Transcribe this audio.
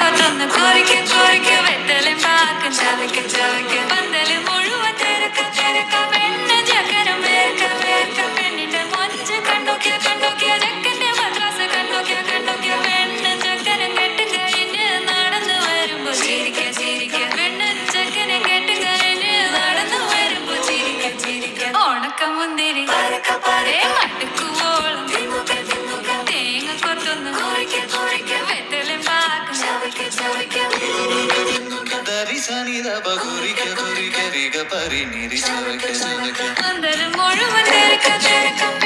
കൊത്തൊന്ന് കോരിക്ക കോരിക്ക വെത്തലും പാക്കും ചവയ്ക്ക ചവയ്ക്ക പന്തല് മുഴുവൻ തിരക്ക തിരക്ക പെണ്ണ് ചക്കരം വേർക്ക വേർക്ക പെണ്ണിന്റെ മൊഞ്ച് കണ്ടോക്കിയ കണ്ടോക്കിയ ചെക്കന്റെ മദ്രാസ് കണ്ടോക്കിയ കണ്ടോക്കിയ പെണ്ണ് ചക്കരം കെട്ടും കഴിഞ്ഞ് നടന്നു വരുമ്പോ ചിരിക്ക ചിരിക്ക പെണ്ണ് ചക്കരം കെട്ടും കഴിഞ്ഞ് നടന്നു വരുമ്പോ ചിരിക്ക ചിരിക്ക ഓണക്കമുന്തിരി മട്ടുക്കുവോളം തേങ്ങ കൊത്തൊന്ന് കോരിക്ക കോരിക്ക വെത്തലും പാക്കും ചവയ്ക്ക ചവയ്ക്ക പന്തല് മുഴുവൻ തിരക്ക തിരക്ക